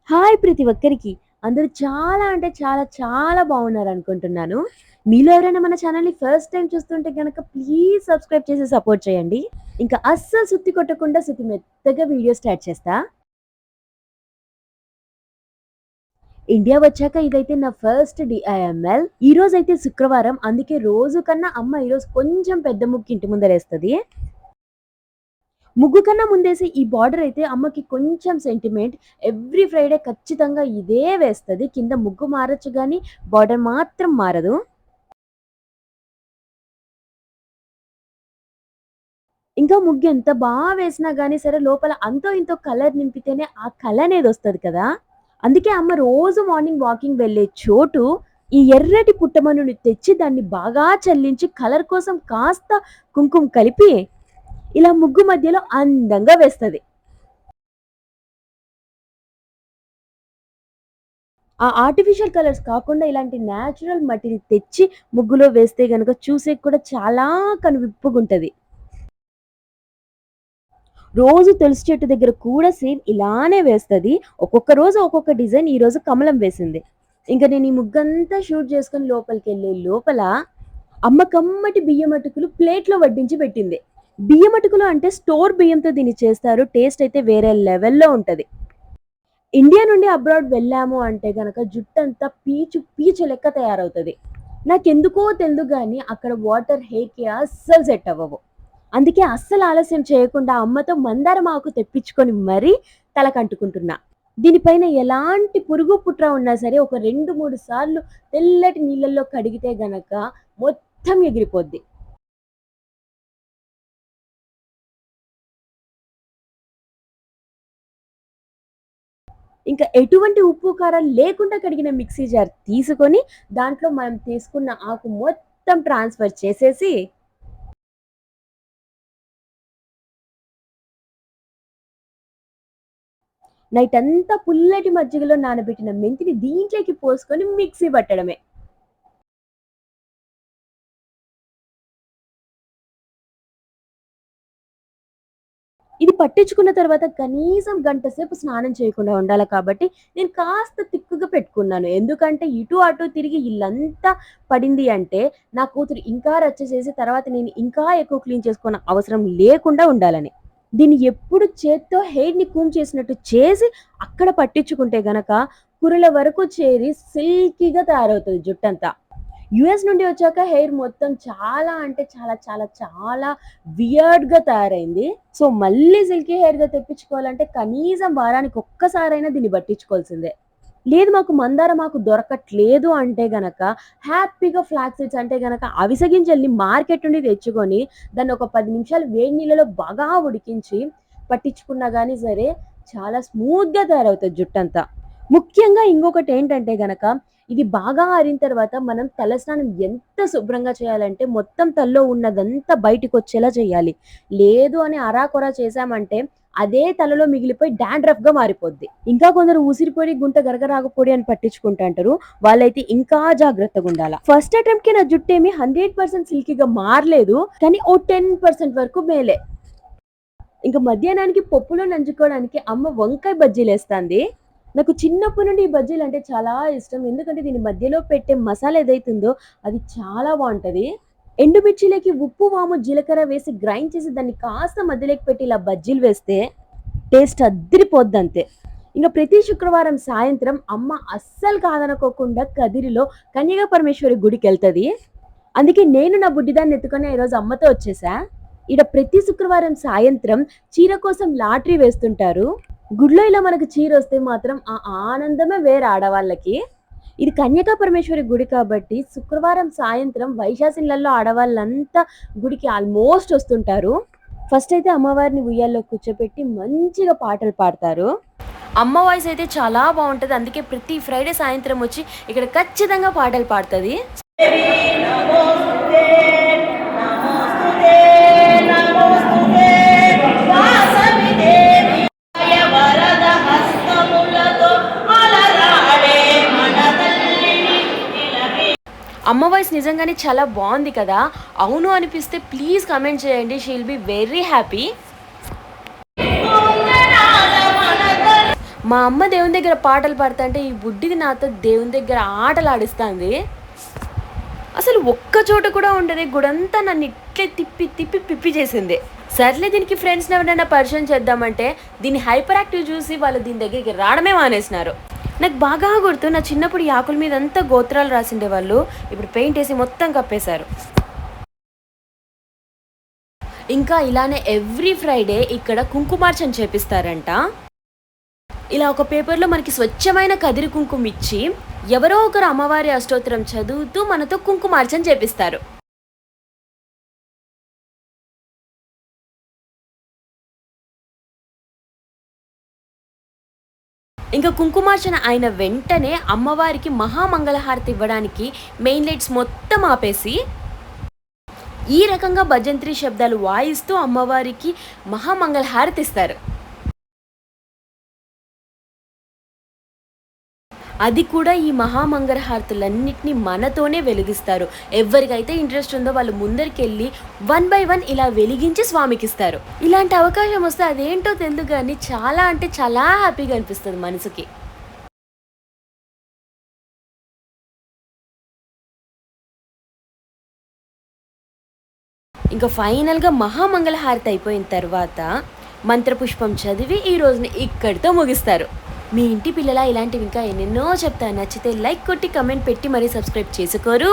Hi ప్రతి ఒక్కరికి. అందరూ చాలా అంటే చాలా చాలా బాగున్నారనుకుంటున్నాను. మీలో ఎవరైనా మన ఛానల్‌ని ఫస్ట్ టైమ్ చూస్తుంటే గనక ప్లీజ్ సబ్స్క్రైబ్ చేసి సపోర్ట్ చేయండి. ఇంకా అస్సలు సుత్తి కొట్టకుండా సుత్తి మెత్తగా వీడియో స్టార్ట్ చేస్తా. ఇండియా వచ్చాక ఇదైతే నా ఫస్ట్ డీఐఎంఎల్. ఈరోజైతే శుక్రవారం. అందుకే రోజు కన్నా అమ్మ ఈరోజు కొంచెం పెద్ద ముగ్గు ఇంటి ముందరేస్తది. ముగ్గు కన్నా ముందేసి ఈ బార్డర్ అయితే అమ్మకి కొంచెం సెంటిమెంట్. ఎవ్రీ ఫ్రైడే ఖచ్చితంగా ఇదే వేస్తది. కింద ముగ్గు మారొచ్చు గానీ, బార్డర్ మాత్రం మారదు. ఇంకా ముగ్గు ఎంత వేసినా గానీ సరే లోపల అంతో ఇంతో కలర్ నింపితేనే ఆ కళనేదొస్తది కదా! అందుకే అమ్మ రోజు మార్నింగ్ వాకింగ్ వెళ్ళే చోటు ఈ ఎర్రటి పుట్టమన్నుని తెచ్చి దాన్ని బాగా చల్లించి కలర్ కోసం కాస్త కుంకుమ కలిపి ఇలా ముగ్గు మధ్యలో అందంగా వేస్తది. ఆ ఆర్టిఫిషియల్ కలర్స్ కాకుండా ఇలాంటి నేచురల్ మట్టిని తెచ్చి ముగ్గులో వేస్తే గనక చూసేకి కూడా చాలా కనువిప్పుగుంటది. రోజు తులసి చెట్టు దగ్గర కూడా సేమ్ ఇలానే వేస్తది. ఒక్కొక్క రోజు ఒక్కొక్క డిజైన్. ఈరోజు కమలం వేసింది. ఇంక నేను ఈ ముగ్గంతా షూట్ చేసుకొని లోపలికెళ్ళే లోపల అమ్మ కమ్మటి బియ్యం అటుకులు ప్లేట్‌లో వడ్డించి పెట్టింది. బియ్యం అటుకులు అంటే స్టోర్ బియ్యంతో దీన్ని చేస్తారు. టేస్ట్ అయితే వేరే లెవెల్‌లో ఉంటది. ఇండియా నుండి అబ్రాడ్ వెళ్ళాము అంటే గనక జుట్టంతా పీచు పీచు లెక్క తయారవుతది. నాకెందుకో తెలీదు గానీ అక్కడ వాటర్ హెయిర్‌కి అస్సలు సెట్ అవ్వవు. అందుకే అస్సలు ఆలస్యం చేయకుండా అమ్మతో మందారం ఆకు తెప్పించుకొని మరీ తలకంటుకుంటున్నా. దీనిపైన ఎలాంటి పురుగు, పుట్ర ఉన్నా సరే ఒక 2, 3 సార్లు తెల్లటి నీళ్ళల్లో కడిగితే గనక మొత్తం ఎగిరిపోద్ది. ఇంకా ఎటువంటి ఉప్పు, కారం లేకుండా కడిగిన మిక్సీ జార్ తీసుకొని దాంట్లో మనం తీసుకున్న ఆకు మొత్తం ట్రాన్స్‌ఫర్ చేసేసి నైటంతా పుల్లటి మజ్జిగలో నానబెట్టిన మెంతిని దీంట్లోకి పోసుకొని మిక్సీ పట్టడమే. ఇది పట్టించుకున్న తర్వాత కనీసం గంట సేపు స్నానం చేయకుండా ఉండాల కాబట్టి నేను కాస్త తిక్కుగా పెట్టుకున్నాను. ఎందుకంటే ఇటు అటు తిరిగి ఇల్లంతా పడింది అంటే నా కూతురు ఇంకా రచ్చ చేసి తర్వాత నేను ఇంకా ఎక్కువ క్లీన్ చేసుకోన అవసరం లేకుండా ఉండాలని. దీన్ని ఎప్పుడు చేత్తో హెయిర్‌ని కూమ్ చేసినట్టు చేసి అక్కడ పట్టించుకుంటే గనక కురుల వరకు చేరి సిల్కీగా తయారవుతది జుట్టంతా. యూఎస్ నుండి వచ్చాక హెయిర్ మొత్తం చాలా అంటే చాలా చాలా చాలా వియర్డ్‌గా తయారైంది. సో, మళ్ళీ సిల్కీ హెయిర్‌గా తెప్పించుకోవాలంటే కనీసం వారానికి ఒక్కసారైనా దీన్ని పట్టించుకోవాల్సిందే. లేదు మాకు మందారమాకు దొరకట్లేదు అంటే గనక హ్యాపీగా ఫ్లాక్స్ సీడ్స్ అంటే గనక అవిసె గింజల్ని మార్కెట్ నుండి తెచ్చుకొని దాన్ని ఒక 10 నిమిషాలు వేడి నీళ్ళలో బాగా ఉడికించి పట్టించుకున్నా గానీ సరే చాలా స్మూత్‌గా తయారవుతది జుట్టంతా. ముఖ్యంగా ఇంకొకటేంటంటే గనక ఇది బాగా ఆరిన తర్వాత మనం తలస్నానం ఎంత శుభ్రంగా చేయాలంటే మొత్తం తలలో ఉన్నదంతా బయటికొచ్చేలా చేయాలి. లేదు అని అరాకొరా చేశామంటే అదే తలలో మిగిలిపోయి డాండ్రఫ్‌గా మారిపోద్ది. ఇంకా కొందరు ఉసిరి పొడి, గుంట గరగరాకు పొడి అని పట్టించుకుంటాంటారు. వాళ్ళైతే ఇంకా జాగ్రత్తగుండాల. ఫస్ట్ అటెంప్ట్‌కి నా జుట్టేమి 100% సిల్కీగా మారలేదు. కానీ ఓ 10% వరకు మేలే. ఇంక మధ్యాహ్నానికి పప్పులో నంజుకోవడానికి అమ్మ వంకాయ బజ్జీలేస్తాంది. నాకు చిన్నప్పటి నుండి ఈ బజ్జీలంటే చాలా ఇష్టం. ఎందుకంటే దీని మధ్యలో పెట్టే మసాలా ఏదైతుందో అది చాలా బావుంటది. ఎండుమిర్చిలకి ఉప్పు, వాము, జీలకర్ర వేసి గ్రైండ్ చేసి దాన్ని కాస్త మధ్యలోకి పెట్టి ఇలా బజ్జీలు వేస్తే టేస్ట్ అద్దిరిపోద్దంతే. ఇంక ప్రతి శుక్రవారం సాయంత్రం అమ్మ అస్సలు కాదనుకోకుండా కదిరిలో కన్యగా పరమేశ్వరి గుడికెళ్తది. అందుకే నేను నా బుడ్డిదాన్ని ఎత్తుకొని ఈరోజు అమ్మతో వచ్చేసా. ఈడ ప్రతి శుక్రవారం సాయంత్రం చీర కోసం లాటరీ వేస్తుంటారు. గుడిలో ఇలా మనకు చీరొస్తే మాత్రం ఆ ఆనందమే వేరు ఆడవాళ్ళకి. ఇది కన్యకా పరమేశ్వరి గుడి కాబట్టి శుక్రవారం సాయంత్రం వైశాసిన్లలో ఆడవాళ్ళంతా గుడికి ఆల్మోస్ట్ వస్తుంటారు. ఫస్ట్ అయితే అమ్మవారిని ఉయ్యాల్లో కూర్చోపెట్టి మంచిగా పాటలు పాడతారు. అమ్మ వాయిస్ అయితే చాలా బావుంటది. అందుకే ప్రతి ఫ్రైడే సాయంత్రం వచ్చి ఇక్కడ ఖచ్చితంగా పాటలు పాడుతది. నమోస్తుతే నమోస్తుతే నమోస్తుతే వాసవి దేవి వరద హస్తములతో అలరాడే మన తల్లిని నిలవే. అమ్మ వాయిస్ నిజంగానే చాలా బావుంది కదా! అవును అనిపిస్తే ప్లీజ్ కామెంట్ చేయండి. She will be very happy. మా అమ్మ దేవుని దగ్గర పాటలు పాడుతుంటే ఈ బుడ్డిది నాతో దేవుని దగ్గర ఆటలు ఆడిస్తుంది. అసలు ఒక్క చోట కూడా ఉండదు, గుడంతా నన్ను ఇట్లే తిప్పి తిప్పి పిప్పి చేసింది. సర్లే దీనికి ఫ్రెండ్స్ని ఎవరైనా పరిచయం చేద్దామంటే దీన్ని హైపర్ యాక్టివ్ చూసి వాళ్ళు దీని దగ్గరికి రావడమే మానేసినారు. నాకు బాగా గుర్తు, నా చిన్నప్పుడు ఈ ఆకుల మీద అంతా గోత్రాలు రాసిండే వాళ్ళు, ఇప్పుడు పెయింట్ వేసి మొత్తం కప్పేశారు. ఇంకా ఇలానే ఎవ్రీ ఫ్రైడే ఇక్కడ కుంకుమార్చన చేపిస్తారంట. ఇలా ఒక పేపర్లో మనకి స్వచ్ఛమైన కదిరి కుంకుమ ఇచ్చి ఎవరో ఒకరు అమ్మవారి అష్టోత్తరం చదువుతూ మనతో కుంకుమార్చన చేపిస్తారు. ఇంకా కుంకుమార్చన అయిన వెంటనే అమ్మవారికి మహామంగళహారతి ఇవ్వడానికి మెయిన్ లైట్స్ మొత్తం ఆపేసి ఈ రకంగా భజంత్రి శబ్దాలు వాయిస్తూ అమ్మవారికి మహామంగళహారతి ఇస్తారు. అది కూడా ఈ మహామంగళహారతులన్నిటినీ మనతోనే వెలిగిస్తారు. ఎవరికైతే ఇంట్రెస్ట్ ఉందో వాళ్ళు ముందరికెళ్ళి 1 by 1 ఇలా వెలిగించి స్వామికి ఇస్తారు. ఇలాంటి అవకాశం వస్తే అదేంటో తెలియదు కానీ చాలా అంటే చాలా హ్యాపీగా అనిపిస్తుంది మనసుకి. ఇంకా ఫైనల్గా మహామంగళహారతి అయిపోయిన తర్వాత మంత్రపుష్పం చదివి ఈ రోజుని ఇక్కడితో ముగిస్తారు. మీ ఇంటి పిల్లల ఇలాంటివి ఇంకా ఎన్నెన్నో చెప్తా. నచ్చితే లైక్ కొట్టి కమెంట్ పెట్టి మరీ సబ్స్క్రైబ్ చేసుకోరు.